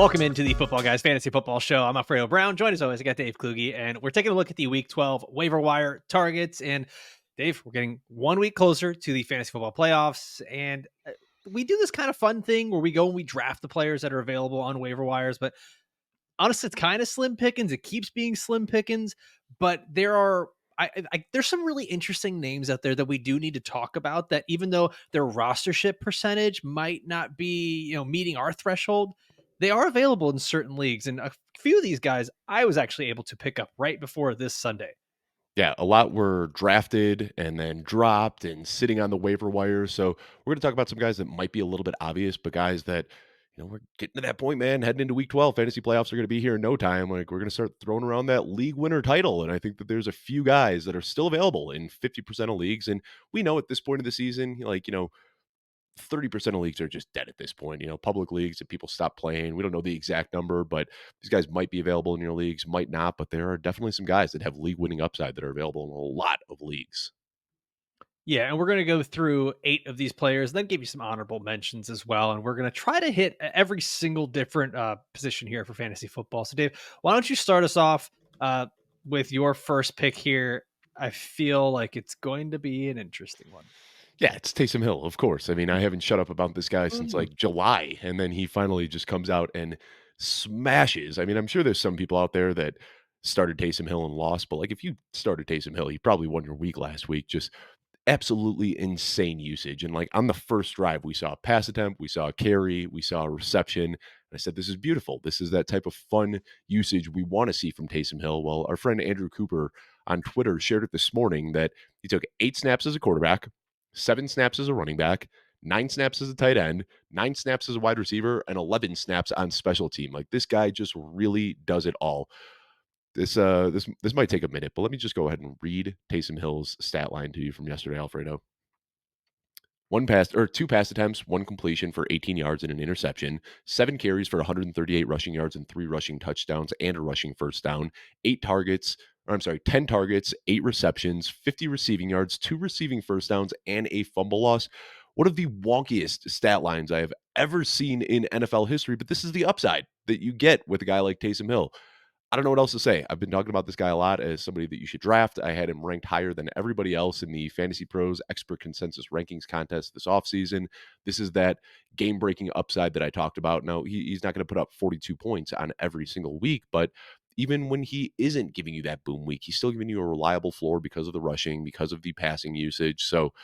Welcome into the Football Guys Fantasy Football Show. I'm Alfredo Brown. Joined as always, I got Dave Kluge, and we're taking a look at the Week 12 waiver wire targets. And Dave, we're getting 1 week closer to the fantasy football playoffs, and we do this kind of fun thing where we go and we draft the players that are available on waiver wires. But honestly, it's kind of slim pickings. It keeps being slim pickings, but there are there's some really interesting names out there that we do need to talk about, that even though their rostership percentage might not be, meeting our threshold, they are available in certain leagues. And a few of these guys I was actually able to pick up right before this Sunday. Yeah, a lot were drafted and then dropped and sitting on the waiver wire. So we're going to talk about some guys that might be a little bit obvious, but guys that, we're getting to that point, man. Heading into week 12, fantasy playoffs are going to be here in no time. Like, we're going to start throwing around that league winner title. And I think that there's a few guys that are still available in 50% of leagues. And we know at this point of the season, 30% of leagues are just dead at this point. Public leagues and people stop playing. We don't know the exact number, but these guys might be available in your leagues, might not. But there are definitely some guys that have league winning upside that are available in a lot of leagues. Yeah, and we're going to go through 8 of these players, then give you some honorable mentions as well. And we're going to try to hit every single different position here for fantasy football. So, Dave, why don't you start us off with your first pick here? I feel like it's going to be an interesting one. Yeah, it's Taysom Hill, of course. I mean, I haven't shut up about this guy since like July, and then he finally just comes out and smashes. I mean, I'm sure there's some people out there that started Taysom Hill and lost, but like if you started Taysom Hill, he probably won your week last week. Just absolutely insane usage. And like on the first drive, we saw a pass attempt, we saw a carry, we saw a reception. And I said, this is beautiful. This is that type of fun usage we want to see from Taysom Hill. Well, our friend Andrew Cooper on Twitter shared it this morning that he took 8 snaps as a quarterback, 7 snaps as a running back, 9 snaps as a tight end, 9 snaps as a wide receiver, and 11 snaps on special team. Like, this guy just really does it all. This might take a minute, but let me just go ahead and read Taysom Hill's stat line to you from yesterday, Alfredo. 2 pass attempts, 1 completion for 18 yards and an interception, 7 carries for 138 rushing yards and 3 rushing touchdowns and a rushing first down, 10 targets, 8 receptions, 50 receiving yards, 2 receiving first downs, and a fumble loss. One of the wonkiest stat lines I have ever seen in NFL history, but this is the upside that you get with a guy like Taysom Hill. I don't know what else to say. I've been talking about this guy a lot as somebody that you should draft. I had him ranked higher than everybody else in the Fantasy Pros Expert Consensus Rankings contest this offseason. This is that game-breaking upside that I talked about. Now, he's not going to put up 42 points on every single week, but even when he isn't giving you that boom week, he's still giving you a reliable floor because of the rushing, because of the passing usage. So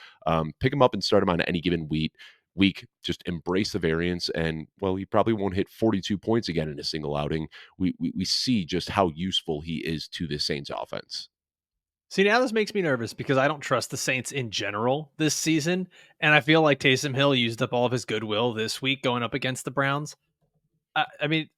pick him up and start him on any given week. Just embrace the variance, and well, he probably won't hit 42 points again in a single outing. We see just how useful he is to the Saints offense. See, now this makes me nervous because I don't trust the Saints in general this season. And I feel like Taysom Hill used up all of his goodwill this week going up against the Browns. I mean,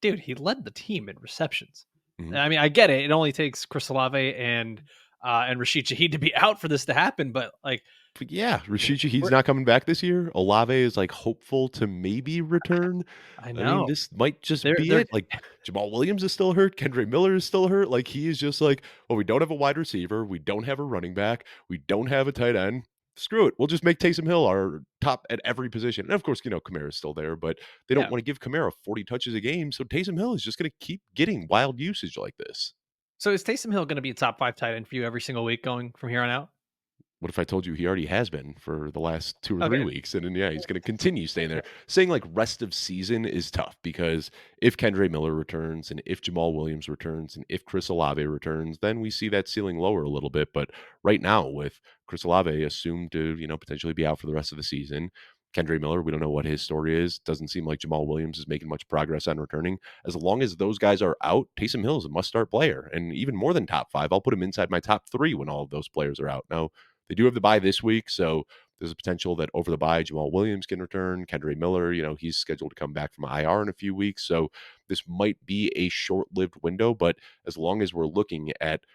dude, he led the team in receptions. Mhm. I mean, I get it. It only takes Chris Olave and Rashid Shaheed to be out for this to happen, but like, But yeah, dude, Rashica, he's not coming back this year. Olave is like hopeful to maybe return. I I mean, know this might just be they're it. Like, Jamal Williams is still hurt. Kendre Miller is still hurt. Like, he is just like, well, we don't have a wide receiver. We don't have a running back. We don't have a tight end. Screw it. We'll just make Taysom Hill our top at every position. And of course, Kamara's still there, but they don't yeah. want to give Kamara 40 touches a game. So Taysom Hill is just going to keep getting wild usage like this. So is Taysom Hill going to be a top 5 tight end for you every single week going from here on out? What if I told you he already has been for the last 2 or 3 Okay. weeks? And then, yeah, he's going to continue staying there. Saying like rest of season is tough because if Kendre Miller returns and if Jamal Williams returns and if Chris Olave returns, then we see that ceiling lower a little bit. But right now, with Chris Olave assumed to, potentially be out for the rest of the season, Kendre Miller, we don't know what his story is. Doesn't seem like Jamal Williams is making much progress on returning. As long as those guys are out, Taysom Hill is a must-start player. And even more than top 5, I'll put him inside my top 3 when all of those players are out. Now, they do have the bye this week, so there's a potential that over the bye, Jamal Williams can return. Kendre Miller, he's scheduled to come back from IR in a few weeks. So this might be a short-lived window, but as long as we're looking at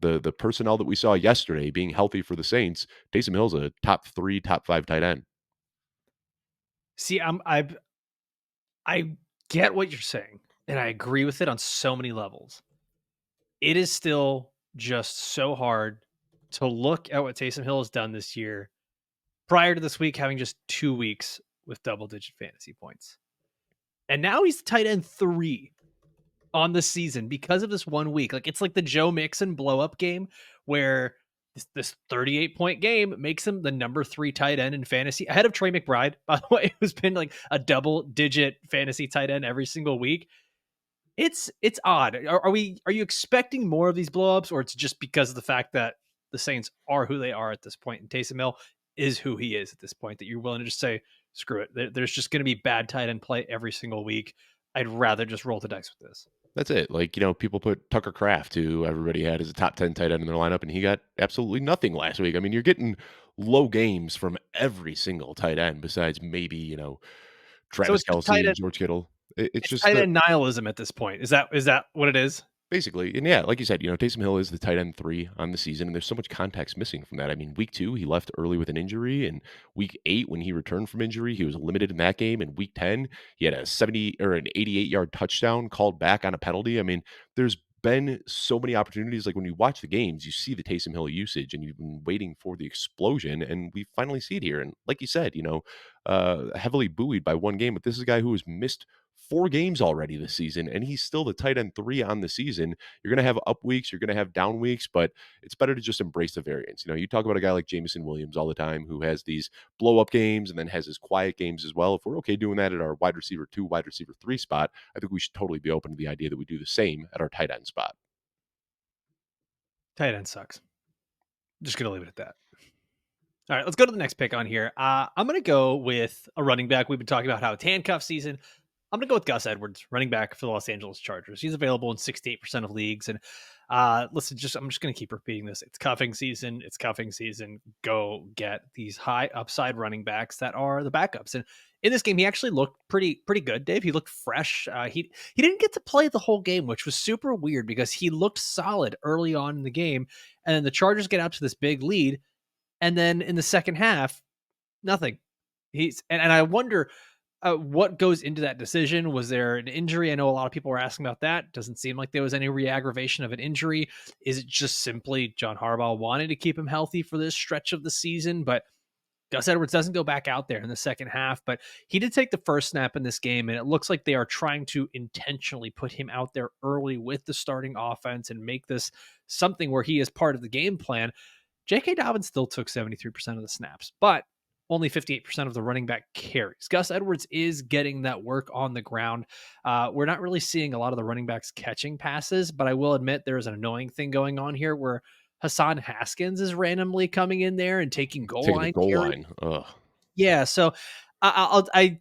the personnel that we saw yesterday being healthy for the Saints, Taysom Hill's a top 3, top 5 tight end. See, I get what you're saying, and I agree with it on so many levels. It is still just so hard to look at what Taysom Hill has done this year prior to this week having just 2 weeks with double-digit fantasy points. And now he's tight end 3 on the season because of this 1 week. Like, it's like the Joe Mixon blow up game where this 38-point game makes him the number 3 tight end in fantasy ahead of Trey McBride, by the way, who's been like a double-digit fantasy tight end every single week. It's odd. Are you expecting more of these blowups, or it's just because of the fact that the Saints are who they are at this point, and Taysom Hill is who he is at this point, that you're willing to just say, screw it. There's just going to be bad tight end play every single week. I'd rather just roll the dice with this. That's it. Like, people put Tucker Kraft, who everybody had as a top 10 tight end in their lineup, and he got absolutely nothing last week. I mean, you're getting low games from every single tight end besides maybe, So Travis it's just tight Kelce, end. George Kittle. It's It's just tight the end nihilism at this point. Is that what it is? basically, and yeah, like you said, Taysom Hill is the tight end 3 on the season, and there's so much context missing from that. I mean, week 2, he left early with an injury, and week 8, when he returned from injury, he was limited in that game. And week 10, he had a 70 or an 88-yard touchdown called back on a penalty. I mean, there's been so many opportunities. Like, when you watch the games, you see the Taysom Hill usage, and you've been waiting for the explosion, and we finally see it here. And like you said, heavily buoyed by one game, but this is a guy who has missed 4 games already this season, and he's still the tight end 3 on the season. You're going to have up weeks, you're going to have down weeks, but it's better to just embrace the variance. You talk about a guy like Jameson Williams all the time who has these blow up games and then has his quiet games as well. If we're okay doing that at our wide receiver 2, wide receiver 3 spot, I think we should totally be open to the idea that we do the same at our tight end spot. Tight end sucks. Just gonna leave it at that. All right, let's go to the next pick on here. I'm gonna go with a running back. We've been talking about how it's handcuff season. I'm gonna go with Gus Edwards, running back for the Los Angeles Chargers. He's available in 68% of leagues. And listen, I'm just gonna keep repeating this. It's cuffing season. It's cuffing season. Go get these high upside running backs that are the backups. And in this game, he actually looked pretty good, Dave. He looked fresh. He didn't get to play the whole game, which was super weird because he looked solid early on in the game, and then the Chargers get out to this big lead, and then in the second half, nothing. And I wonder what goes into that decision. Was there an injury? I know a lot of people were asking about that. Doesn't seem like there was any re-aggravation of an injury. Is it just simply John Harbaugh wanting to keep him healthy for this stretch of the season? But Gus Edwards doesn't go back out there in the second half, but he did take the first snap in this game, and it looks like they are trying to intentionally put him out there early with the starting offense and make this something where he is part of the game plan. J.K. Dobbins still took 73% of the snaps, but only 58% of the running back carries. Gus Edwards is getting that work on the ground. We're not really seeing a lot of the running backs catching passes, but I will admit there's an annoying thing going on here where Hassan Haskins is randomly coming in there and taking goal Taking the line goal carries. line. Ugh. Yeah, so I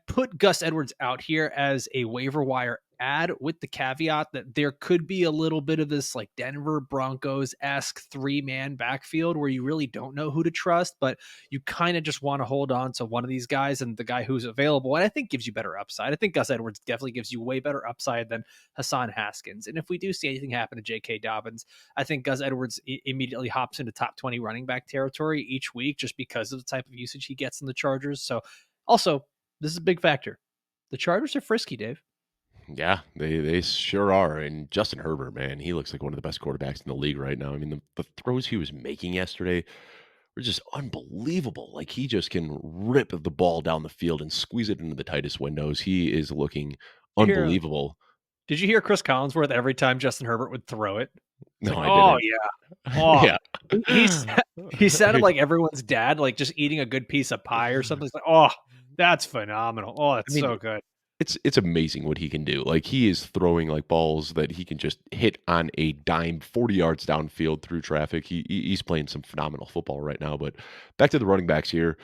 put Gus Edwards out here as a waiver wire add with the caveat that there could be a little bit of this like Denver Broncos-esque 3-man backfield where you really don't know who to trust, but you kind of just want to hold on to one of these guys and the guy who's available. And I think gives you better upside. I think Gus Edwards definitely gives you way better upside than Hassan Haskins. And if we do see anything happen to J.K. Dobbins, I think Gus Edwards immediately hops into top 20 running back territory each week just because of the type of usage he gets in the Chargers. So also, this is a big factor. The Chargers are frisky, Dave. Yeah, they sure are. And Justin Herbert, man, he looks like one of the best quarterbacks in the league right now. I mean, the throws he was making yesterday were just unbelievable. Like, he just can rip the ball down the field and squeeze it into the tightest windows. He is looking Did you hear, unbelievable. did you hear Chris Collinsworth every time Justin Herbert would throw it? It's No, like, I oh didn't. yeah, oh. Yeah. He sounded like everyone's dad, like just eating a good piece of pie or something. It's like, oh, that's phenomenal. Oh, I that's mean, so good. it's amazing what he can do. Like, he is throwing like balls that he can just hit on a dime 40 yards downfield through traffic. He's playing some phenomenal football right now. But back to the running backs here.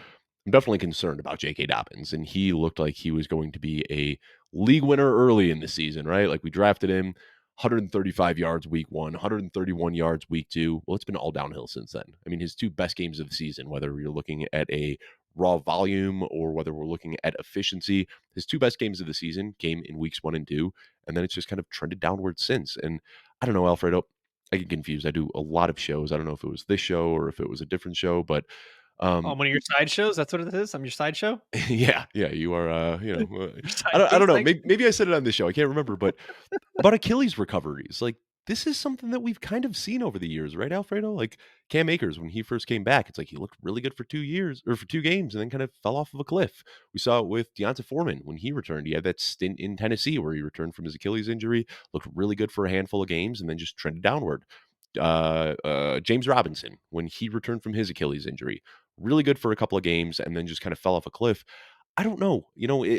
I'm definitely concerned about J.K. Dobbins, and he looked like he was going to be a league winner early in the season, right? Like, we drafted him 135 yards week 1, 131 yards week 2. Well, it's been all downhill since then. I mean, his 2 best games of the season, whether you're looking at a raw volume or whether we're looking at efficiency, his 2 best games of the season came in weeks 1 and 2, and then it's just kind of trended downward since. And I don't know, Alfredo, I get confused. I do a lot of shows. I don't know if it was this show or if it was a different show, but On one of your side shows, that's what it is. I'm your sideshow. yeah, you are. Your I don't sidekick know. section? Maybe I said it on this show. I can't remember, but about Achilles recoveries, like, this is something that we've kind of seen over the years, right, Alfredo? Like Cam Akers, when he first came back, it's like he looked really good for 2 years or for 2 games and then kind of fell off of a cliff. We saw it with Deonta Foreman when he returned. He had that stint in Tennessee where he returned from his Achilles injury, looked really good for a handful of games, and then just trended downward. James Robinson, when he returned from his Achilles injury, really good for a couple of games and then just kind of fell off a cliff. I don't know.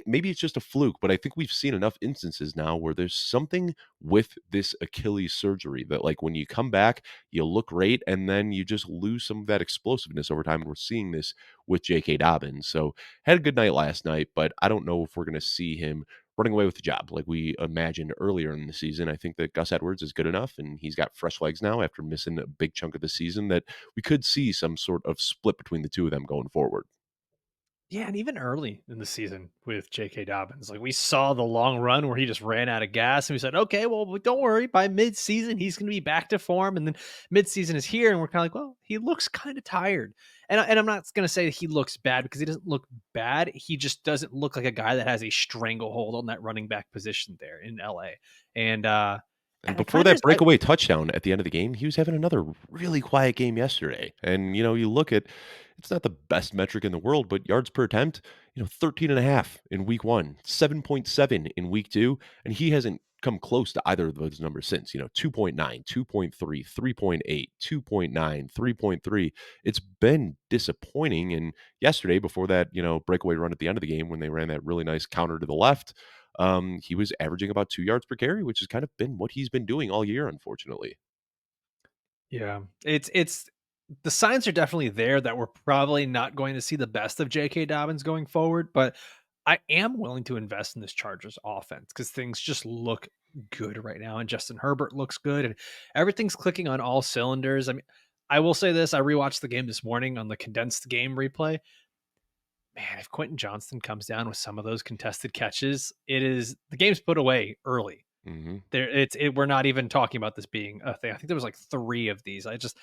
Maybe it's just a fluke, but I think we've seen enough instances now where there's something with this Achilles surgery that, like, when you come back, you look great, and then you just lose some of that explosiveness over time. And we're seeing this with J.K. Dobbins. So, had a good night last night, but I don't know if we're going to see him running away with the job like we imagined earlier in the season. I think that Gus Edwards is good enough, and he's got fresh legs now after missing a big chunk of the season that we could see some sort of split between the two of them going forward. Yeah, and even early in the season with J.K. Dobbins, like we saw the long run where he just ran out of gas, and we said, "Okay, well, don't worry. By mid-season, he's going to be back to form." And then mid-season is here, and we're kind of like, "Well, he looks kind of tired." And I'm not going to say he looks bad because he doesn't look bad. He just doesn't look like a guy that has a stranglehold on that running back position there in L.A. And And I before kind of that just, breakaway touchdown at the end of the game, he was having another really quiet game yesterday. And, you look at it's not the best metric in the world, but yards per attempt, 13 and a half in week one, 7.7 in week two. And he hasn't come close to either of those numbers since, 2.9, 2.3, 3.8, 2.9, 3.3. It's been disappointing. And yesterday, before that, breakaway run at the end of the game, when they ran that really nice counter to the left, he was averaging about 2 yards per carry, which has kind of been what he's been doing all year, unfortunately. yeah, it's the signs are definitely there that we're probably not going to see the best of J.K. Dobbins going forward, but I am willing to invest in this Chargers offense because things just look good right now, and Justin Herbert looks good, and everything's clicking on all cylinders. I mean, I will say this: I rewatched the game this morning on the condensed game replay. Man, if Quentin Johnston comes down with some of those contested catches, it is the game's put away early. Mhm. We're not even talking about this being a thing. I think there was like three of these. I just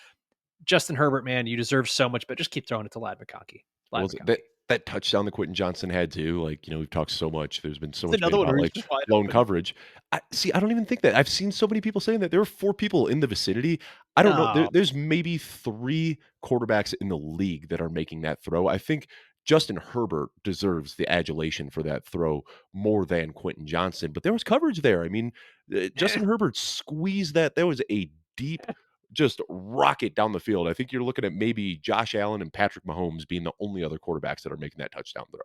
Justin Herbert, man, you deserve so much, but just keep throwing it to Lad McConkey. Lad Well, that McConkey. that touchdown that Quentin Johnson had too, like, we've talked so much. There's been so It's much made another one about where he's like just wide blown open. coverage. I don't even think that. I've seen so many people saying that there were 4 people in the vicinity. I don't know. No. There's maybe 3 quarterbacks in the league that are making that throw. I think Justin Herbert deserves the adulation for that throw more than Quentin Johnson, but there was coverage there. I mean, Eh, Justin Herbert squeezed that. There was a deep just rocket down the field. I think you're looking at maybe Josh Allen and Patrick Mahomes being the only other quarterbacks that are making that touchdown throw.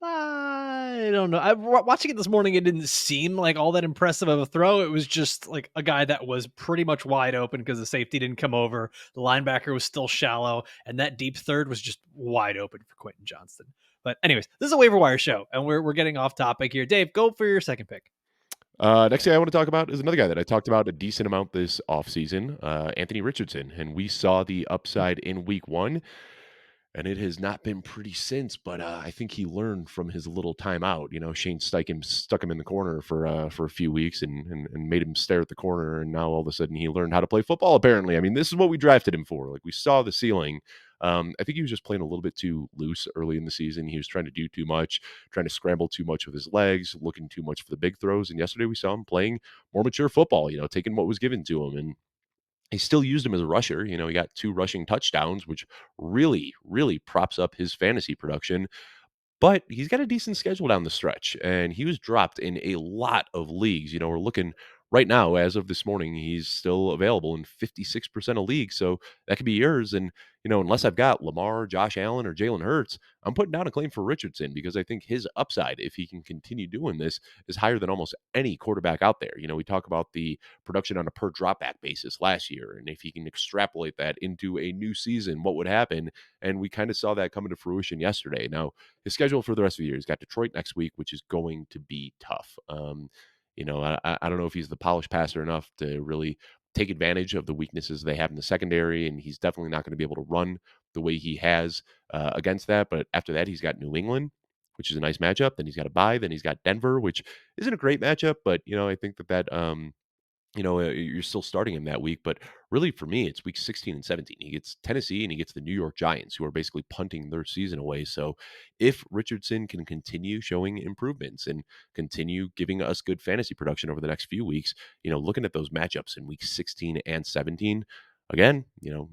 I don't know. Watching it this morning, it didn't seem like all that impressive of a throw. It was just like a guy that was pretty much wide open because the safety didn't come over. The linebacker was still shallow, and that deep third was just wide open for Quentin Johnston. But anyways, this is a waiver wire show, and we're getting off topic here. Dave, go for your second pick. Next thing I want to talk about is another guy that I talked about a decent amount this offseason, Anthony Richardson. And we saw the upside in week one, and it has not been pretty since. But I think he learned from his little timeout. Shane Steichen stuck him in the corner for a few weeks and made him stare at the corner. And now all of a sudden he learned how to play football. Apparently, I mean, this is what we drafted him for. Like, we saw the ceiling. I think he was just playing a little bit too loose early in the season. He was trying to do too much, trying to scramble too much with his legs, looking too much for the big throws. And yesterday we saw him playing more mature football. Taking what was given to him, and he still used him as a rusher. He got 2 rushing touchdowns, which really, really props up his fantasy production. But he's got a decent schedule down the stretch, and he was dropped in a lot of leagues. We're looking right now, as of this morning, he's still available in 56% of leagues. So that could be yours. And, unless I've got Lamar, Josh Allen, or Jalen Hurts, I'm putting down a claim for Richardson because I think his upside, if he can continue doing this, is higher than almost any quarterback out there. We talk about the production on a per dropback basis last year. And if he can extrapolate that into a new season, what would happen? And we kind of saw that come into fruition yesterday. Now, his schedule for the rest of the year, he's got Detroit next week, which is going to be tough. I don't know if he's the polished passer enough to really take advantage of the weaknesses they have in the secondary, and he's definitely not going to be able to run the way he has against that. But after that, he's got New England, which is a nice matchup. Then he's got a bye. Then he's got Denver, which isn't a great matchup, but I think that you're still starting him that week. But really, for me, it's week 16 and 17. He gets Tennessee and he gets the New York Giants, who are basically punting their season away. So if Richardson can continue showing improvements and continue giving us good fantasy production over the next few weeks, looking at those matchups in week 16 and 17, again,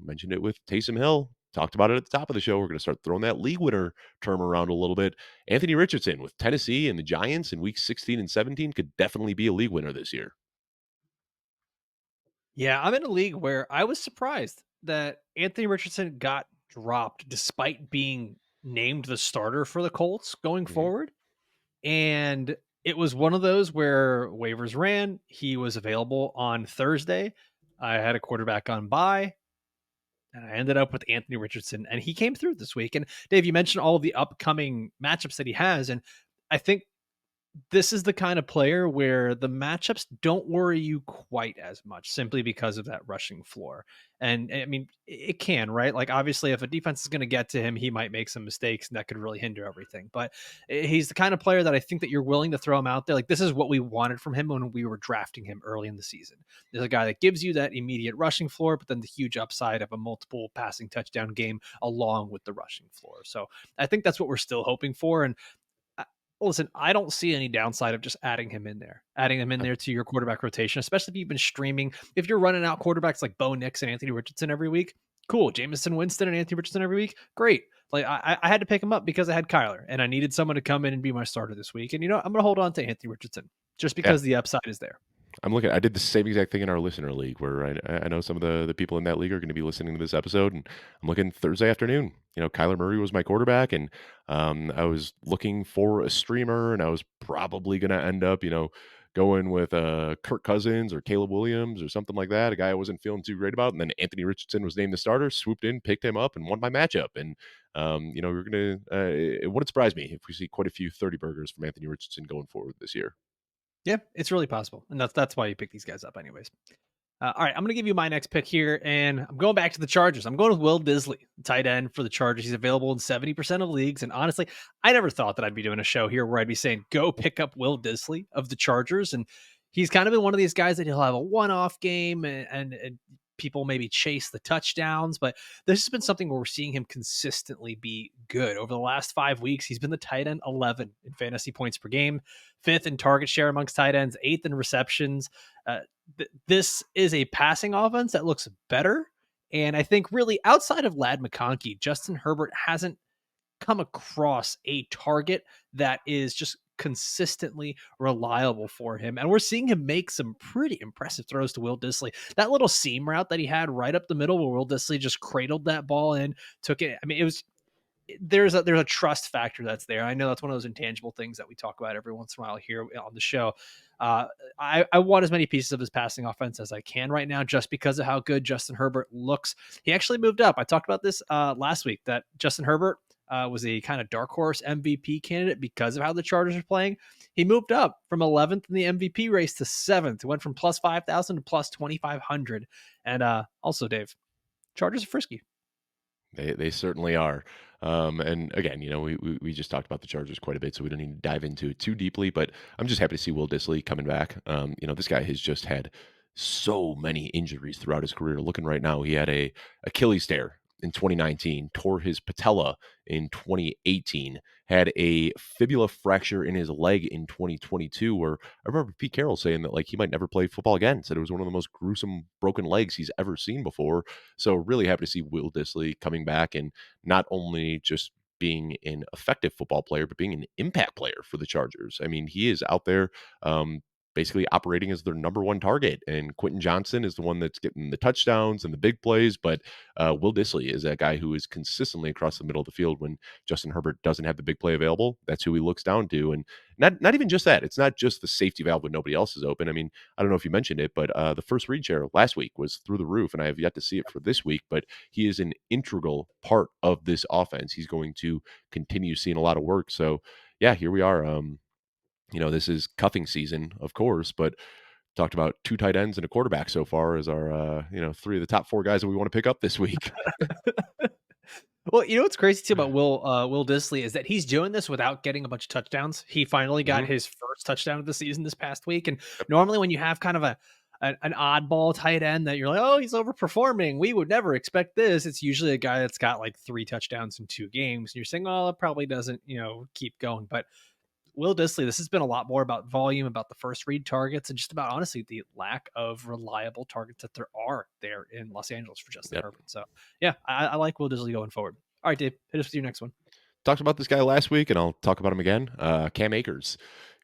mentioned it with Taysom Hill. Talked about it at the top of the show. We're going to start throwing that league winner term around a little bit. Anthony Richardson with Tennessee and the Giants in week 16 and 17 could definitely be a league winner this year. Yeah, I'm in a league where I was surprised that Anthony Richardson got dropped despite being named the starter for the Colts going Mhm. forward. And it was one of those where waivers ran. He was available on Thursday. I had a quarterback on bye, and I ended up with Anthony Richardson, and he came through this week. And Dave, you mentioned all of the upcoming matchups that he has, and I think this is the kind of player where the matchups don't worry you quite as much simply because of that rushing floor. And I mean, it can, right? Like, obviously, if a defense is going to get to him, he might make some mistakes and that could really hinder everything. But he's the kind of player that I think that you're willing to throw him out there. Like, this is what we wanted from him when we were drafting him early in the season. There's a guy that gives you that immediate rushing floor, but then the huge upside of a multiple passing touchdown game along with the rushing floor. So I think that's what we're still hoping for. And listen, I don't see any downside of just adding him in there to your quarterback rotation, especially if you've been streaming. If you're running out quarterbacks like Bo Nix and Anthony Richardson every week, cool. Jameson Winston and Anthony Richardson every week, great. Like, I had to pick him up because I had Kyler and I needed someone to come in and be my starter this week. And I'm going to hold on to Anthony Richardson just Yeah. because the upside is there. I did the same exact thing in our listener league where I know some of the people in that league are going to be listening to this episode. And I'm looking Thursday afternoon. Kyler Murray was my quarterback, and I was looking for a streamer, and I was probably going to end up, going with Kirk Cousins or Caleb Williams or something like that, a guy I wasn't feeling too great about. And then Anthony Richardson was named the starter, swooped in, picked him up, and won my matchup. And, we're going to, it wouldn't surprise me if we see quite a few 30 burgers from Anthony Richardson going forward this year. Yeah, it's really possible. And that's why you pick these guys up anyways. All right, I'm going to give you my next pick here, and I'm going back to the Chargers. I'm going with Will Disley, tight end for the Chargers. He's available in 70% of leagues, and honestly, I never thought that I'd be doing a show here where I'd be saying, go pick up Will Disley of the Chargers, and he's kind of been one of these guys that he'll have a one-off game, and people maybe chase the touchdowns, but this has been something where we're seeing him consistently be good. Over the last 5 weeks, he's been the tight end 11 in fantasy points per game, fifth in target share amongst tight ends, eighth in receptions. This is a passing offense that looks better. And I think really outside of Lad McConkey, Justin Herbert hasn't come across a target that is just consistently reliable for him. And we're seeing him make some pretty impressive throws to Will Disley. That little seam route that he had right up the middle where Will Disley just cradled that ball in, took it. I mean, it was there's a trust factor that's there. I know that's one of those intangible things that we talk about every once in a while here on the show. I want as many pieces of his passing offense as I can right now, just because of how good Justin Herbert looks. He actually moved up. I talked about this last week that Justin Herbert was a kind of dark horse MVP candidate because of how the Chargers are playing. He moved up from 11th in the MVP race to 7th. It went from plus 5,000 to plus 2,500. And also, Dave, Chargers are frisky. They certainly are. And again, we just talked about the Chargers quite a bit, so we don't need to dive into it too deeply. But I'm just happy to see Will Disley coming back. This guy has just had so many injuries throughout his career. Looking right now, he had a Achilles tear in 2019, tore his patella in 2018, had a fibula fracture in his leg in 2022. Where I remember Pete Carroll saying that like he might never play football again. Said it was one of the most gruesome broken legs he's ever seen before. So really happy to see Will Disley coming back and not only just being an effective football player, but being an impact player for the Chargers. I mean, he is out there basically operating as their number one target. And Quentin Johnson is the one that's getting the touchdowns and the big plays. But Will Disley is that guy who is consistently across the middle of the field when Justin Herbert doesn't have the big play available. That's who he looks down to. And not even just that. It's not just the safety valve when nobody else is open. I mean, I don't know if you mentioned it, but the first read share last week was through the roof, and I have yet to see it for this week. But he is an integral part of this offense. He's going to continue seeing a lot of work. So yeah, here we are. This is cuffing season, of course, but talked about two tight ends and a quarterback so far as our, three of the top four guys that we want to pick up this week. Well, what's crazy too about Will Disley is that he's doing this without getting a bunch of touchdowns. He finally got Mhm. his first touchdown of the season this past week, and Yep. normally when you have kind of an oddball tight end that you're like, oh, he's overperforming. We would never expect this. It's usually a guy that's got like 3 touchdowns in 2 games. And you're saying, oh, it probably doesn't, keep going. But Will Dissly, this has been a lot more about volume, about the first read targets, and just about honestly the lack of reliable targets that there are there in Los Angeles for Justin Yep. Herbert. So yeah, I like Will Dissly going forward. All right, Dave, hit us with your next one. Talked about this guy last week, and I'll talk about him again. Cam Akers.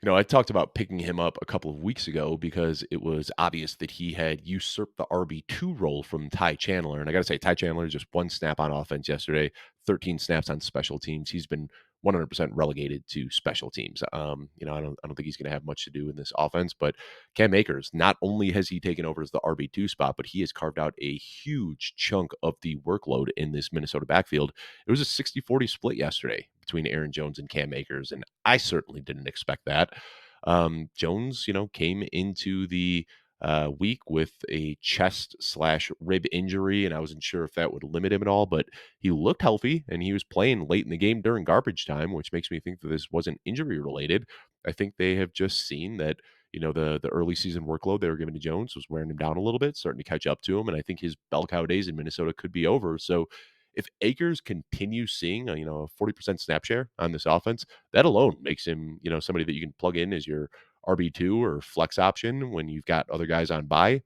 I talked about picking him up a couple of weeks ago because it was obvious that he had usurped the RB2 role from Ty Chandler. And I got to say, Ty Chandler just 1 snap on offense yesterday, 13 snaps on special teams. He's been 100% relegated to special teams. I don't think he's going to have much to do in this offense. But Cam Akers, not only has he taken over as the RB2 spot, but he has carved out a huge chunk of the workload in this Minnesota backfield. It was a 60-40 split yesterday between Aaron Jones and Cam Akers, and I certainly didn't expect that. Jones, came into the week with a chest/rib injury, and I wasn't sure if that would limit him at all, but he looked healthy and he was playing late in the game during garbage time, which makes me think that this wasn't injury related. I think they have just seen that the early season workload they were giving to Jones was wearing him down a little bit, starting to catch up to him, and I think his bell cow days in Minnesota could be over. So if Akers continues seeing a 40% snap share on this offense, that alone makes him somebody that you can plug in as your RB2 or flex option when you've got other guys on bye.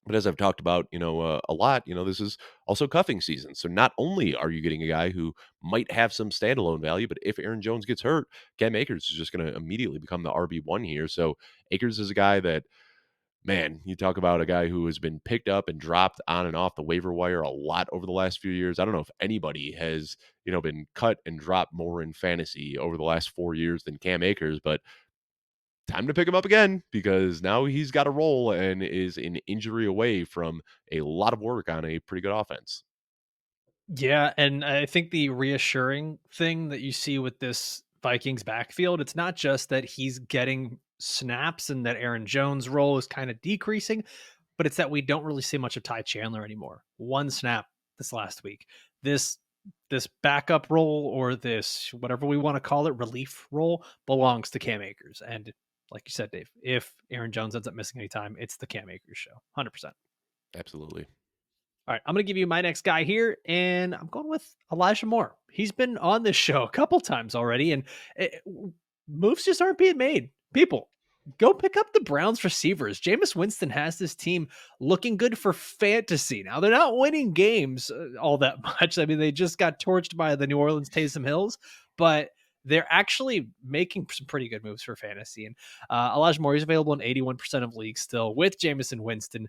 But as I've talked about, a lot, this is also cuffing season. So not only are you getting a guy who might have some standalone value, but if Aaron Jones gets hurt, Cam Akers is just going to immediately become the RB1 here. So Akers is a guy that, man, you talk about a guy who has been picked up and dropped on and off the waiver wire a lot over the last few years. I don't know if anybody has, been cut and dropped more in fantasy over the last 4 years than Cam Akers, but time to pick him up again because now he's got a role and is an injury away from a lot of work on a pretty good offense. Yeah, and I think the reassuring thing that you see with this Vikings backfield, it's not just that he's getting snaps and that Aaron Jones' role is kind of decreasing, but it's that we don't really see much of Ty Chandler anymore. 1 snap this last week. This backup role or this whatever we want to call it, relief role belongs to Cam Akers. And like you said, Dave, if Aaron Jones ends up missing any time, it's the Cam Akers show. 100%. Absolutely. All right, I'm going to give you my next guy here, and I'm going with Elijah Moore. He's been on this show a couple times already, and moves just aren't being made. People, go pick up the Browns receivers. Jameis Winston has this team looking good for fantasy. Now, they're not winning games all that much. I mean, they just got torched by the New Orleans Taysom Hills, but they're actually making some pretty good moves for fantasy. And Elijah Moore is available in 81% of leagues still with Jameis Winston.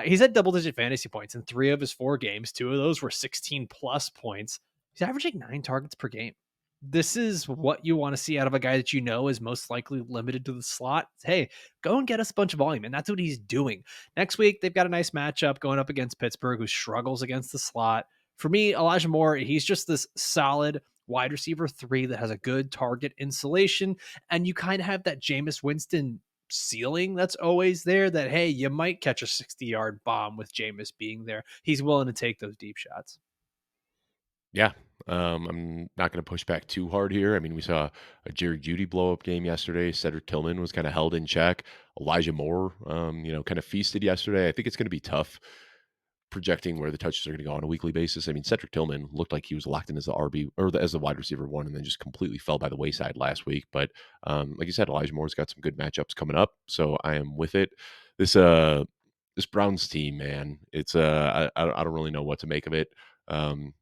He's had double-digit fantasy points in 3 of his 4 games. 2 of those were 16-plus points. He's averaging 9 targets per game. This is what you want to see out of a guy that is most likely limited to the slot. Hey, go and get us a bunch of volume, and that's what he's doing. Next week, they've got a nice matchup going up against Pittsburgh, who struggles against the slot. For me, Elijah Moore, he's just this solid wide receiver 3 that has a good target insulation, and you kind of have that Jameis Winston ceiling that's always there that, hey, you might catch a 60-yard bomb with Jameis being there. He's willing to take those deep shots. Yeah. I'm not going to push back too hard here. I mean, we saw a Jerry Jeudy blow up game yesterday. Cedric Tillman was kind of held in check. Elijah Moore, kind of feasted yesterday. I think it's going to be tough projecting where the touches are going to go on a weekly basis. I mean, Cedric Tillman looked like he was locked in as the RB or as the wide receiver 1, and then just completely fell by the wayside last week. But like you said, Elijah Moore's got some good matchups coming up, so I am with it. This Browns team, man, it's I don't really know what to make of it.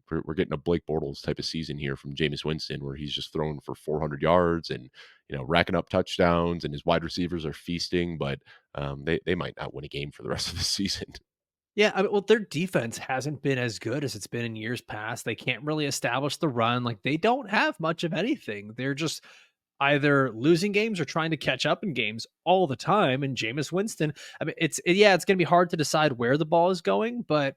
We're getting a Blake Bortles type of season here from Jameis Winston, where he's just throwing for 400 yards and racking up touchdowns, and his wide receivers are feasting, but they might not win a game for the rest of the season. Yeah, I mean, well, their defense hasn't been as good as it's been in years past. They can't really establish the run. Like, they don't have much of anything. They're just either losing games or trying to catch up in games all the time. And Jameis Winston, I mean, it's going to be hard to decide where the ball is going, but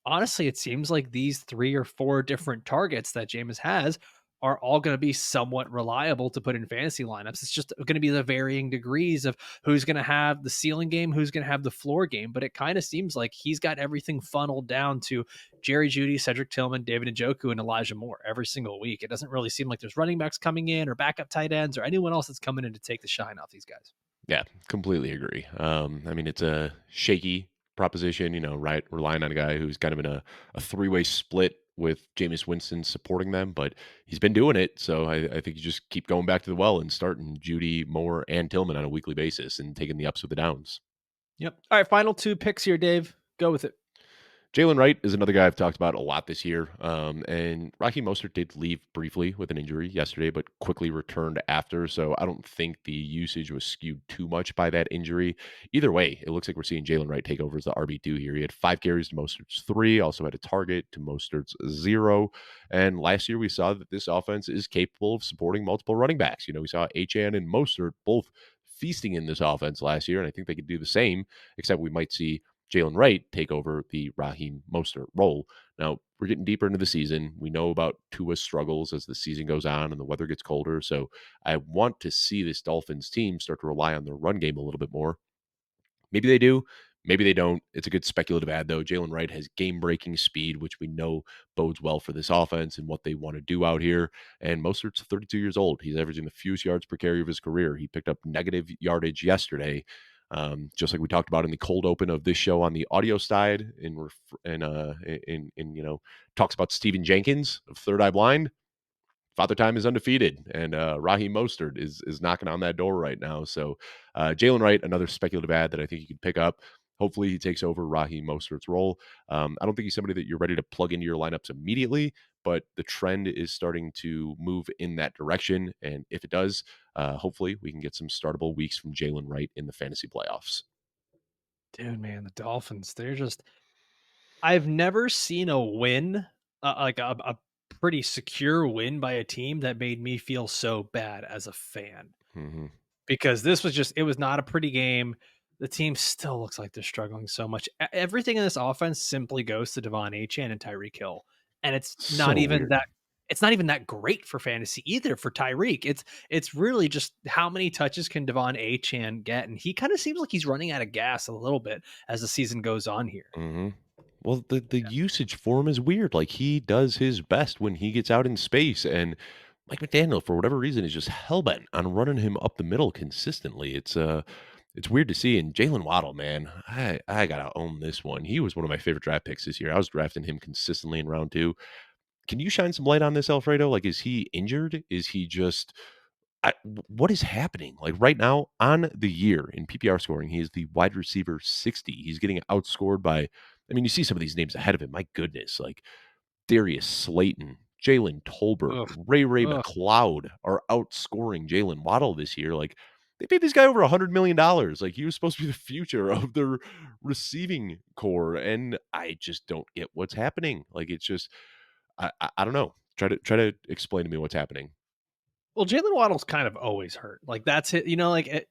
honestly, it seems like these 3 or 4 different targets that Jameis has are all going to be somewhat reliable to put in fantasy lineups. It's just going to be the varying degrees of who's going to have the ceiling game, who's going to have the floor game. But it kind of seems like he's got everything funneled down to Jerry Jeudy, Cedric Tillman, David Njoku, and Elijah Moore every single week. It doesn't really seem like there's running backs coming in or backup tight ends or anyone else that's coming in to take the shine off these guys. Yeah, completely agree. I mean, it's a shaky proposition, right? Relying on a guy who's kind of in a three-way split with Jameis Winston supporting them, but he's been doing it. So I think you just keep going back to the well and starting Judy, Moore, and Tillman on a weekly basis and taking the ups with the downs. Yep. All right, final two picks here, Dave. Go with it. Jaylen Wright is another guy I've talked about a lot this year. And Raheem Mostert did leave briefly with an injury yesterday, but quickly returned after. So I don't think the usage was skewed too much by that injury. Either way, it looks like we're seeing Jaylen Wright take over as the RB2 here. He had 5 carries to Mostert's 3, also had a target to Mostert's 0. And last year we saw that this offense is capable of supporting multiple running backs. We saw Achan and Mostert both feasting in this offense last year, and I think they could do the same, except we might see Jaylen Wright take over the Raheem Mostert role. Now, we're getting deeper into the season. We know about Tua's struggles as the season goes on and the weather gets colder. So I want to see this Dolphins team start to rely on their run game a little bit more. Maybe they do. Maybe they don't. It's a good speculative ad, though. Jaylen Wright has game breaking speed, which we know bodes well for this offense and what they want to do out here. And Mostert's 32 years old. He's averaging the fewest yards per carry of his career. He picked up negative yardage yesterday, just like we talked about in the cold open of this show on the audio side. And talks about Steven Jenkins of Third Eye Blind. Father Time is undefeated, and Raheem Mostert is knocking on that door right now. So Jaylen Wright, another speculative ad that I think you can pick up. Hopefully he takes over Raheem Mostert's role. I don't think he's somebody that you're ready to plug into your lineups immediately, but the trend is starting to move in that direction. And if it does, hopefully we can get some startable weeks from Jaylen Wright in the fantasy playoffs. Dude, man, the Dolphins, they're just I've never seen a win, like a pretty secure win by a team that made me feel so bad as a fan. Hmm. Because this was just it was not a pretty game. The team still looks like they're struggling so much. Everything in this offense simply goes to Devon Achane and Tyreek Hill. And So weird. it's not even that great for fantasy either for Tyreek. It's really just how many touches can Devon Achane get? And he kind of seems like he's running out of gas a little bit as the season goes on here. Hmm. Well, the usage for him is weird. Like he does his best when he gets out in space, and Mike McDaniel, for whatever reason, is just hellbent on running him up the middle consistently. It's weird to see. And Jalen Waddle, man, I gotta own this one. He was one of my favorite draft picks this year. I was drafting him consistently in round 2. Can you shine some light on this, Alfredo? Like, is he injured? Is he just what is happening? Like right now on the year in PPR scoring, he is the wide receiver 60. He's getting outscored by, I mean, you see some of these names ahead of him. My goodness, like Darius Slayton, Jalen Tolbert, Ugh, Ray ugh. McLeod are outscoring Jalen Waddle this year. Like they paid this guy over $100 million. Like he was supposed to be the future of their receiving core, and I just don't get what's happening. Like it's just I don't know. Try to explain to me what's happening. Well, Jalen Waddle's kind of always hurt. Like that's it.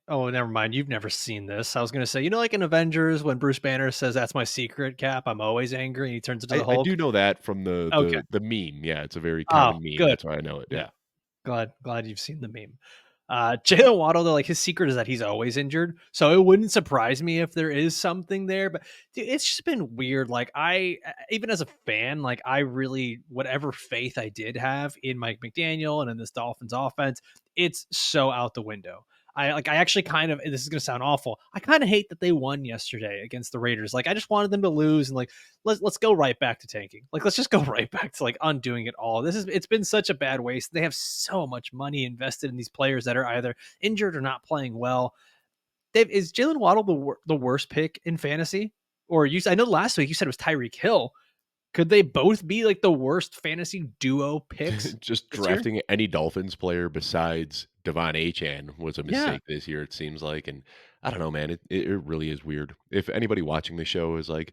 Oh, never mind. You've never seen this. I was gonna say, like in Avengers when Bruce Banner says that's my secret cap. I'm always angry, and he turns into the I Hulk. do know that from the Okay. the the meme. Yeah, it's a very Oh, common meme. good. That's why I know it. Good. Yeah. Glad you've seen the meme. Jalen Waddle, though, like his secret is that he's always injured. So it wouldn't surprise me if there is something there. But dude, it's just been weird. Like even as a fan, like I really, whatever faith I did have in Mike McDaniel and in this Dolphins offense, it's so out the window. I actually kind of, this is going to sound awful. I kind of hate that they won yesterday against the Raiders. Like I just wanted them to lose and like let's go right back to tanking. Like let's just go right back to like undoing it all. It's been such a bad waste. They have so much money invested in these players that are either injured or not playing well. Dave, is Jalen Waddle the worst pick in fantasy? Or I know last week you said it was Tyreek Hill. Could they both be like the worst fantasy duo picks Just this year? drafting any Dolphins player besides Devon Achan was a Yeah. mistake this year, it seems like. And I don't know, man. It really is weird. If anybody watching the show is like,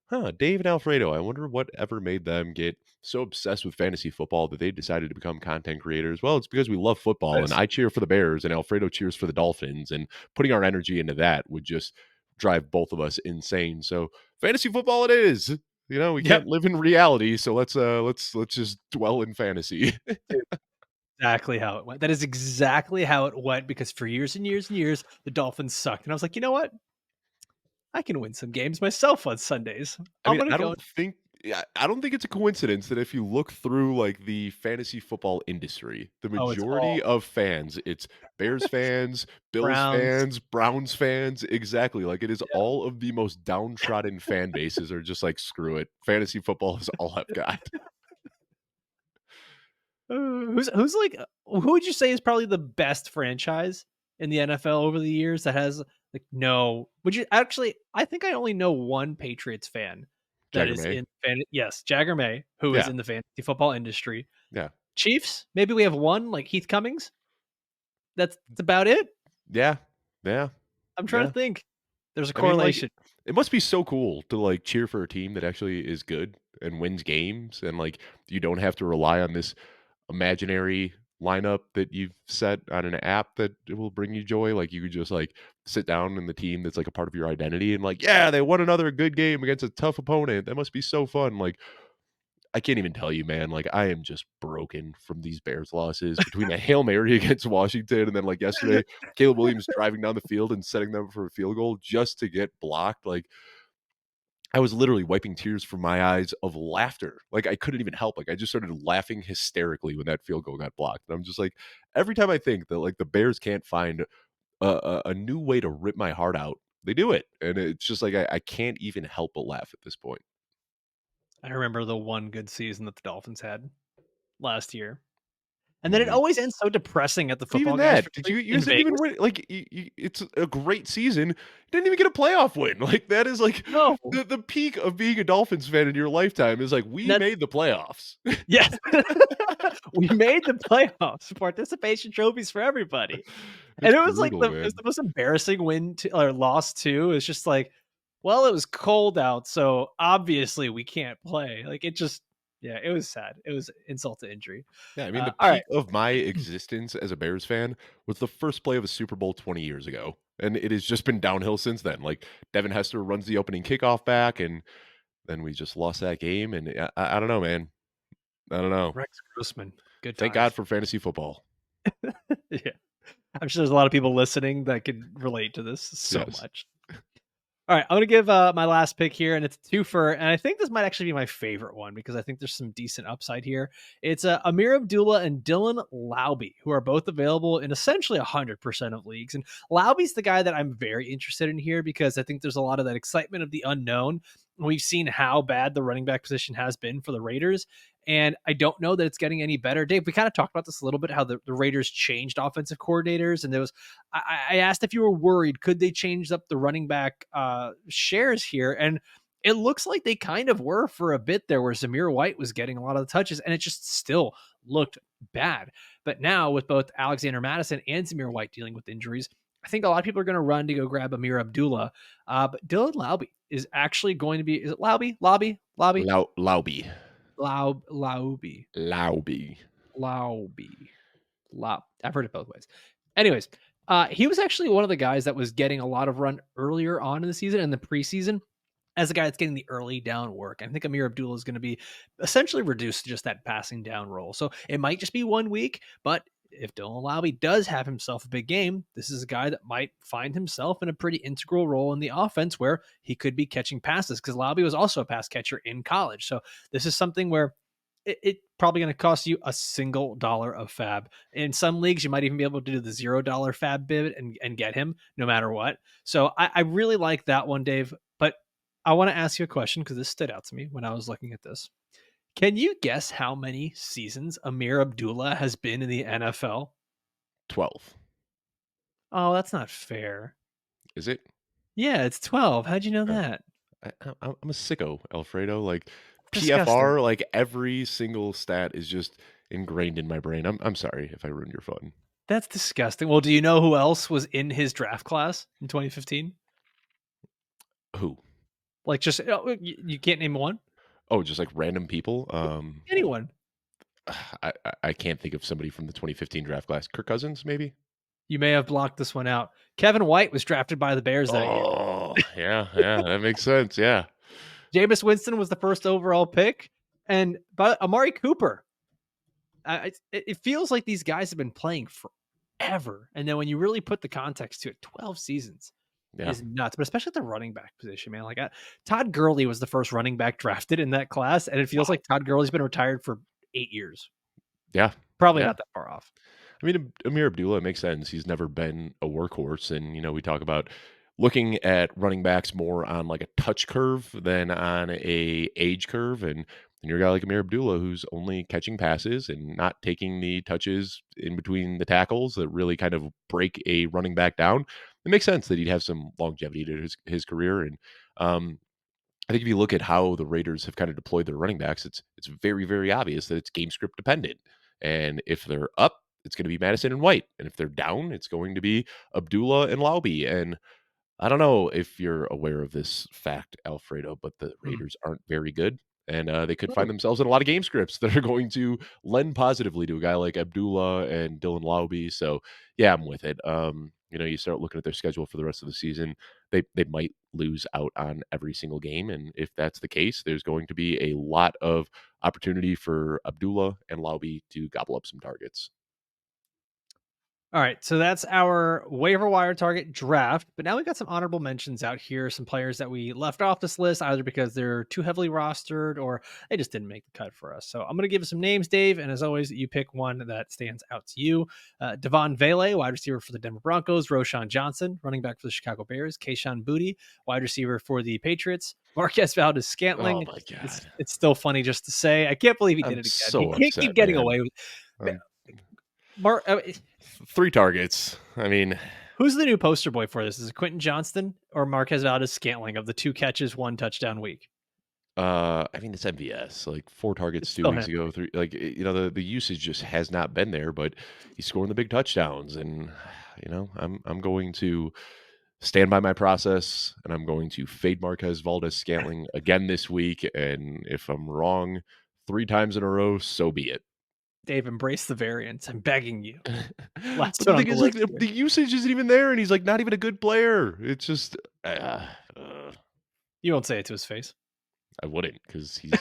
huh, Dave and Alfredo, I wonder what ever made them get so obsessed with fantasy football that they decided to become content creators. Well, it's because we love football and Nice. I cheer for the Bears and Alfredo cheers for the Dolphins. And putting our energy into that would just drive both of us insane. So fantasy football it is. We Yep. can't live in reality, so let's just dwell in fantasy. Exactly how it went. That is exactly how it went because for years and years and years, the Dolphins sucked. And I was like, you know what? I can win some games myself on Sundays. I I'm mean, gonna I go. don't think Yeah, I don't think it's a coincidence that if you look through like the fantasy football industry, the Oh, it's all majority of fans, it's Bears fans, Bills Browns. fans, Browns fans, exactly. Like it is Yeah. all of the most downtrodden fan bases are just like screw it. Fantasy football is all I've got. Who's like who would you say is probably the best franchise in the NFL over the years that has like no would you actually I think I only know one Patriots fan that Jagger is May. in yes, Jagger May, who is Yeah. in the fantasy football industry. Yeah. Chiefs, maybe we have one like Heath Cummings. That's about it. Yeah. Yeah. I'm trying to Yeah. think. There's a I mean, like, correlation. it must be so cool to like cheer for a team that actually is good and wins games, and like you don't have to rely on this imaginary lineup that you've set on an app that it will bring you joy. Like you could just like sit down in the team that's like a part of your identity and like, yeah, they won another good game against a tough opponent. That must be so fun. Like I can't even tell you, man. Like I am just broken from these Bears losses between the Hail Mary against Washington and then like yesterday, Caleb Williams driving down the field and setting them for a field goal just to get blocked. Like I was literally wiping tears from my eyes of laughter. Like I couldn't even help. Like I just started laughing hysterically when that field goal got blocked. And I'm just like, every time I think that like the Bears can't find a new way to rip my heart out, they do it. And it's just like I can't even help but laugh at this point. I remember the one good season that the Dolphins had last year. And then it Mhm. always ends so depressing at the Even football guys, that, did especially you in guys didn't even Vegas. win? Like, it's a great season. You didn't even get a playoff win. Like that is like No. the peak of being a Dolphins fan in your lifetime is like we That's made the playoffs. yes. We made the playoffs, participation trophies for everybody. And It's it was like brutal, it was man. the most embarrassing win to, or loss too. It's just like, well, it was cold out, so obviously we can't play. Like it just yeah, it was sad. It was insult to injury. Yeah, I mean, the All right. peak of my existence as a Bears fan was the first play of a Super Bowl 20 years ago, and it has just been downhill since then. Like Devin Hester runs the opening kickoff back, and then we just lost that game. And I don't know, man. I don't know. Rex Grossman. Good Thank God times. for fantasy football. Yeah. I'm sure there's a lot of people listening that could relate to this so Yes. much. All right, I'm gonna give my last pick here, and it's a twofer, and I think this might actually be my favorite one because I think there's some decent upside here. It's Ameer Abdullah and Dylan Laube, who are both available in essentially 100% of leagues. And Laube's the guy that I'm very interested in here because I think there's a lot of that excitement of the unknown. We've seen how bad the running back position has been for the Raiders, and I don't know that it's getting any better. Dave, we kind of talked about this a little bit, how the Raiders changed offensive coordinators, and there was I asked if you were worried, could they change up the running back shares here? And it looks like they kind of were for a bit there, where Zamir White was getting a lot of the touches, and it just still looked bad. But now with both Alexander Madison and Zamir White dealing with injuries, I think a lot of people are going to run to go grab Ameer Abdullah. But Dylan Laube is actually going to be, is it Laube? Laube? Laube? Laube. Laube. Laube. Laube. I've heard it both ways. Anyways, he was actually one of the guys that was getting a lot of run earlier on in the season and the preseason as a guy that's getting the early down work. I think Ameer Abdullah is going to be essentially reduced to just that passing down role. So it might just be 1 week, but if Dylan Laube does have himself a big game, this is a guy that might find himself in a pretty integral role in the offense where he could be catching passes, because Laube was also a pass catcher in college. So this is something where it probably going to cost you a single dollar of fab. In some leagues, you might even be able to do the $0 fab bid and get him no matter what. So I really like that one, Dave. But I want to ask you a question because this stood out to me when I was looking at this. Can you guess how many seasons Ameer Abdullah has been in the NFL? 12. Oh, that's not fair. Is it? Yeah, it's 12. How'd you know Uh, that? I'm a sicko, Alfredo. Like Disgusting. PFR, like every single stat is just ingrained in my brain. I'm sorry if I ruined your fun. That's disgusting. Well, do you know who else was in his draft class in 2015? Who? Like, just you can't name one? Oh, just like random people. Anyone. I can't think of somebody from the 2015 draft class. Kirk Cousins, maybe. You may have blocked this one out. Kevin White was drafted by the Bears that year. Oh, yeah, that makes sense. Yeah. Jameis Winston was the first overall pick, but Amari Cooper. It feels like these guys have been playing forever, and then when you really put the context to it, 12 seasons. Yeah. is nuts, but especially at the running back position, man. Like Todd Gurley was the first running back drafted in that class, and it feels Wow. like Todd Gurley's been retired for 8 years. Yeah. Probably Yeah. not that far off. I mean, Ameer Abdullah makes sense. He's never been a workhorse, and we talk about looking at running backs more on like a touch curve than on a age curve, and you're a guy like Ameer Abdullah who's only catching passes and not taking the touches in between the tackles that really kind of break a running back down. It makes sense that he'd have some longevity to his career, and um, I think if you look at how the Raiders have kind of deployed their running backs, it's very, very obvious that it's game script dependent. And if they're up, it's going to be Madison and White, and if they're down, it's going to be Abdullah and Laube. And I don't know if you're aware of this fact, Alfredo, but the Mm. Raiders aren't very good. And they could find Really? themselves in a lot of game scripts that are going to lend positively to a guy like Abdullah and Dylan Laube. So, yeah, I'm with it. You start looking at their schedule for the rest of the season, they might lose out on every single game. And if that's the case, there's going to be a lot of opportunity for Abdullah and Laube to gobble up some targets. All right, so that's our waiver wire target draft. But now we got some honorable mentions out here. Some players that we left off this list either because they're too heavily rostered or they just didn't make the cut for us. So I'm going to give you some names, Dave, and as always, you pick one that stands out to you. Devon Vele, wide receiver for the Denver Broncos. Roshan Johnson, running back for the Chicago Bears. Kayshawn Booty, wide receiver for the Patriots. Marquez Valdez Oh Scantling. my It's God. it's still funny just to say. I can't believe he did I'm it again. He so can't keep upset, getting man. away with. Um, Mark, 3 targets. I mean, who's the new poster boy for this? Is it Quentin Johnston or Marquez Valdez Scantling of the 2 catches, 1 touchdown week? it's MVS, like 4 targets It's 2 still weeks him. ago, 3 like, the usage just has not been there, but he's scoring the big touchdowns, and, I'm going to stand by my process, and I'm going to fade Marquez Valdes-Scantling again this week, and if I'm wrong 3 times in a row, so be it. Dave, embrace the variance. I'm begging you. Last But the one on thing the is, like, list the here. usage isn't even there, and he's, like, not even a good player. It's just, You won't say it to his face. I wouldn't, because he's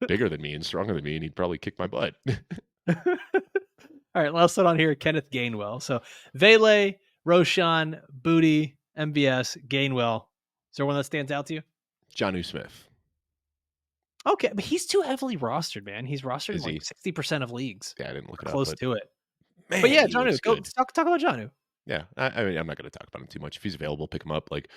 bigger than me and stronger than me, and he'd probably kick my butt. All right, last one on here, Kenneth Gainwell. So Vele, Roshan, Booty, MVS, Gainwell. Is there one that stands out to you? Jonnu Smith. Okay, but he's too heavily rostered, man. He's rostered in Is like he? 60% of leagues. Yeah, I didn't look Or it up, close but to it. But man, yeah, he Johnu, looks go good. talk about Johnu. Yeah, I mean, I'm not gonna talk about him too much. If he's available, pick him up. Like,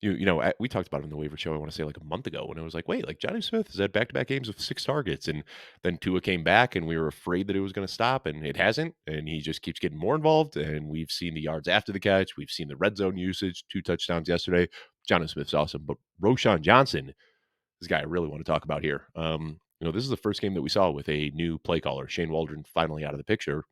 we talked about him in the waiver show, I wanna say, like, a month ago, when it was like, "Wait, like, Jonnu Smith has had back-to-back games with 6 targets," and then Tua came back, and we were afraid that it was gonna stop, and it hasn't, and he just keeps getting more involved, and we've seen the yards after the catch, we've seen the red zone usage, 2 touchdowns yesterday. Jonnu Smith's awesome, but Roshan Johnson is a guy I really wanna talk about here. This is the first game that we saw with a new play caller, Shane Waldron finally out of the picture.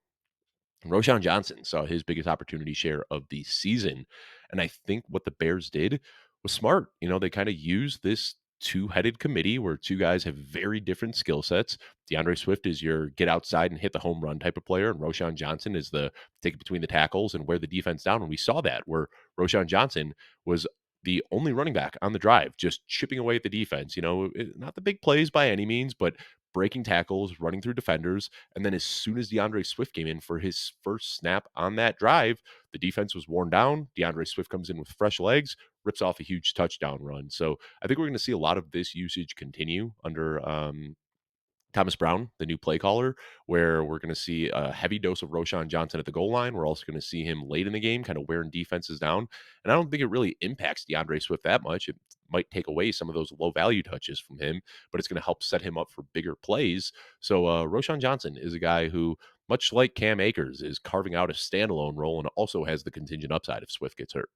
Roshan Johnson saw his biggest opportunity share of the season. And I think what the Bears did was smart. They kind of used this two-headed committee where 2 guys have very different skill sets. DeAndre Swift is your get outside and hit the home run type of player, and Roshan Johnson is the take it between the tackles and wear the defense down. And we saw that where Roshan Johnson was the only running back on the drive, just chipping away at the defense. Not the big plays by any means, but breaking tackles, running through defenders. And then as soon as DeAndre Swift came in for his first snap on that drive, the defense was worn down. DeAndre Swift comes in with fresh legs, rips off a huge touchdown run. So I think we're going to see a lot of this usage continue under Thomas Brown, the new play caller, where we're going to see a heavy dose of Roshan Johnson at the goal line. We're also going to see him late in the game, kind of wearing defenses down. And I don't think it really impacts DeAndre Swift that much. It might take away some of those low value touches from him, but it's going to help set him up for bigger plays. So Roshan Johnson is a guy who, much like Cam Akers, is carving out a standalone role and also has the contingent upside if Swift gets hurt.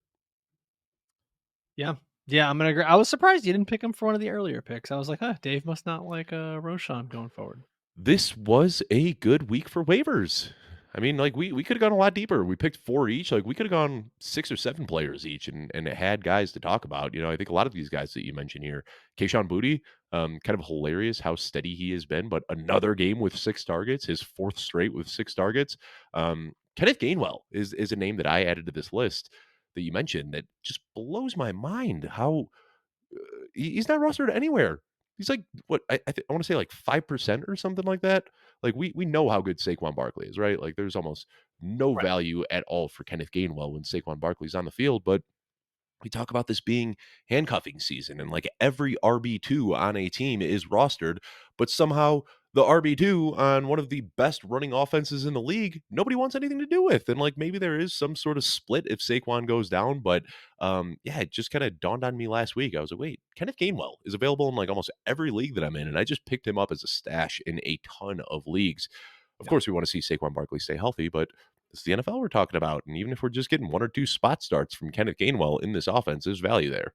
Yeah. Yeah, I'm gonna agree. I was surprised you didn't pick him for one of the earlier picks. I was like, huh, Dave must not like Roshan going forward. This was a good week for waivers. I mean, like we could have gone a lot deeper. We picked 4 each. Like we could have gone 6 or 7 players each, and it had guys to talk about. I think a lot of these guys that you mentioned here, Kayshawn Booty, kind of hilarious how steady he has been. But another game with 6 targets, his 4th straight with 6 targets. Kenneth Gainwell is a name that I added to this list that you mentioned that just blows my mind. How he's not rostered anywhere. He's like what I want to say like 5% or something like that. Like we know how good Saquon Barkley is, right? Like there's almost no Right. value at all for Kenneth Gainwell when Saquon Barkley's on the field, but we talk about this being handcuffing season and like every RB2 on a team is rostered, but somehow the RB2 on one of the best running offenses in the league, nobody wants anything to do with. And like maybe there is some sort of split if Saquon goes down, but yeah, it just kind of dawned on me last week. I was like, wait, Kenneth Gainwell is available in like almost every league that I'm in, and I just picked him up as a stash in a ton of leagues. Of course, we want to see Saquon Barkley stay healthy, but it's the NFL we're talking about. And even if we're just getting one or two spot starts from Kenneth Gainwell in this offense, there's value there.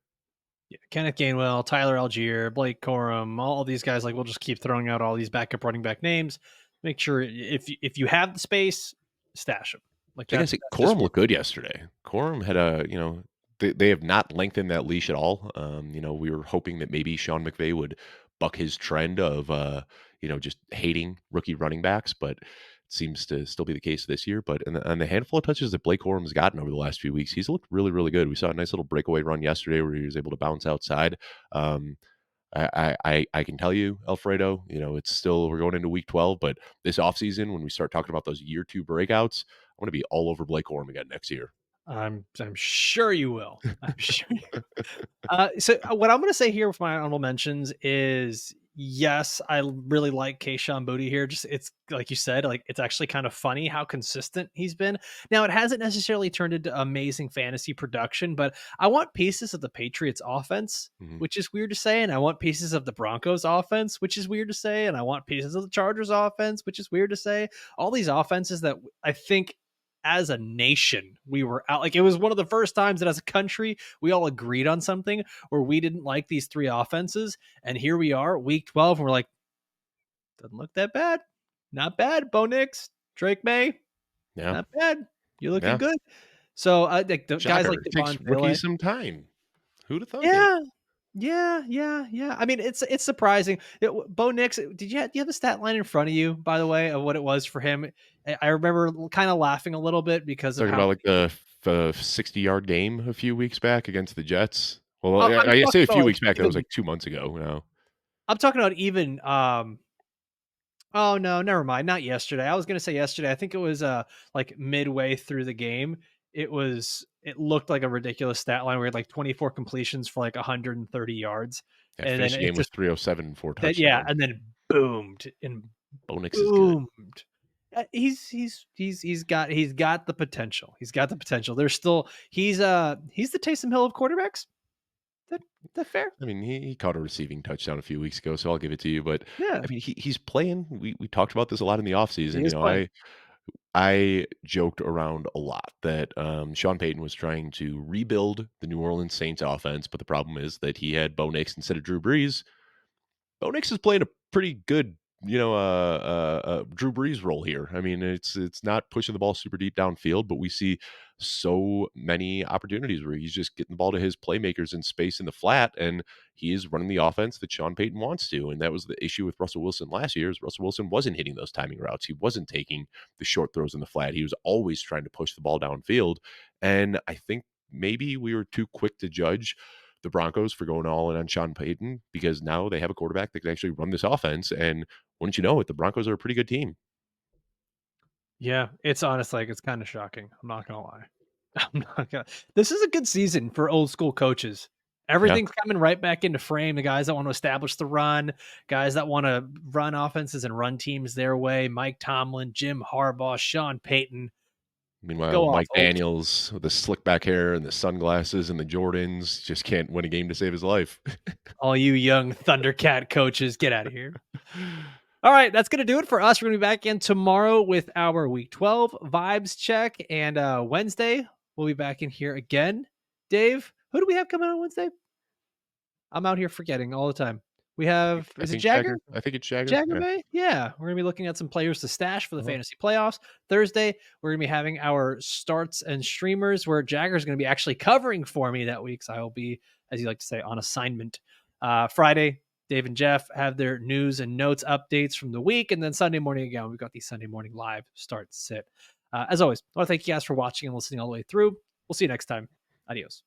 Yeah, Kenneth Gainwell, Tyler Algier, Blake Corum, all these guys. Like we'll just keep throwing out all these backup running back names. Make sure if you have the space, stash them. Like I guess that's just Corum looked good yesterday. Corum had they have not lengthened that leash at all. We were hoping that maybe Sean McVay would buck his trend of, just hating rookie running backs, but it seems to still be the case this year. But on the handful of touches that Blake Corum's gotten over the last few weeks, he's looked really, really good. We saw a nice little breakaway run yesterday where he was able to bounce outside. Um, I can tell you, Alfredo, it's still, we're going into week 12, but this offseason, when we start talking about those year two breakouts, I want to be all over Blake Corum again next year. I'm sure you will. I'm sure. So what I'm going to say here with my honorable mentions is yes, I really like Kayshon Boutte here. Just it's like you said, like it's actually kind of funny how consistent he's been. Now it hasn't necessarily turned into amazing fantasy production, but I want pieces of the Patriots offense, Mhm. which is weird to say, and I want pieces of the Broncos offense, which is weird to say, and I want pieces of the Chargers offense, which is weird to say. All these offenses that I think as a nation we were out, like it was one of the first times that as a country we all agreed on something where we didn't like these three offenses, and here we are week 12 and we're like, doesn't look that bad, not bad. Bo Nix, Drake May, Yeah. not bad, you're looking Yeah. good. So I think the guys like Shocker. It takes Devontae, rookies some time. Who'd have thunk it? yeah, yeah. I mean, it's surprising. Bo Nix, do you have the stat line in front of you, by the way, of what it was for him? I remember kind of laughing a little bit because of Talking how about like the 60-yard game a few weeks back against the Jets. Well, I'm I say talking a about few like weeks back. That was even. like 2 months ago now. I'm talking about even. Oh no, never mind. Not yesterday. I was gonna say yesterday. I think it was like midway through the game. It looked like a ridiculous stat line. We had like 24 completions for like 130 yards, Yeah, and then finished the it game with just 307 and 4 that yeah, touchdowns. and then boomed and Bo Nix is good. boomed. He's got the potential. He's got the potential. There's still he's the Taysom Hill of quarterbacks. That that fair? I mean, he caught a receiving touchdown a few weeks ago, so I'll give it to you. But Yeah, I mean, he's playing. We talked about this a lot in the he offseason. is playing. I joked around a lot that Sean Payton was trying to rebuild the New Orleans Saints offense, but the problem is that he had Bo Nix instead of Drew Brees. Bo Nix is playing a pretty good, Drew Brees role here. I mean, it's not pushing the ball super deep downfield, but we see so many opportunities where he's just getting the ball to his playmakers in space in the flat, and he is running the offense that Sean Payton wants to. And that was the issue with Russell Wilson last year. Is Russell Wilson wasn't hitting those timing routes. He wasn't taking the short throws in the flat. He was always trying to push the ball downfield. And I think maybe we were too quick to judge the Broncos for going all in on Sean Payton because now they have a quarterback that can actually run this offense. And wouldn't you know it, the Broncos are a pretty good team. Yeah, it's honest, like, it's kinda shocking, I'm not gonna lie. I'm not gonna This is a good season for old school coaches. Yeah. Everything's coming right back into frame, the guys that wanna establish the run, guys that wanna run offenses and run teams their way, Mike Tomlin, Jim Harbaugh, Sean Payton, Meanwhile, go off, Mike old Daniels with the slick back hair and the sunglasses and the Jordans just can't win a game to save his life. all you young Thundercat coaches, get out of here. All right, that's going to do it for us. We're going to be back in tomorrow with our week 12 vibes check. And Wednesday, we'll be back in here again. Dave, who do we have coming on Wednesday? I'm out here forgetting all the time. We have, I is it think Jagger? Jagger. I think it's Jagger. Jagger Yeah. Bay? Yeah. We're going to be looking at some players to stash for the Uh-huh. fantasy playoffs. Thursday, we're going to be having our starts and streamers where Jagger's going to be actually covering for me that week. So I will be, as you like to say, on assignment. Friday, Dave and Jeff have their news and notes updates from the week. And then Sunday morning, again, we've got the Sunday morning live start sit. As always, I want to thank you guys for watching and listening all the way through. We'll see you next time. Adios.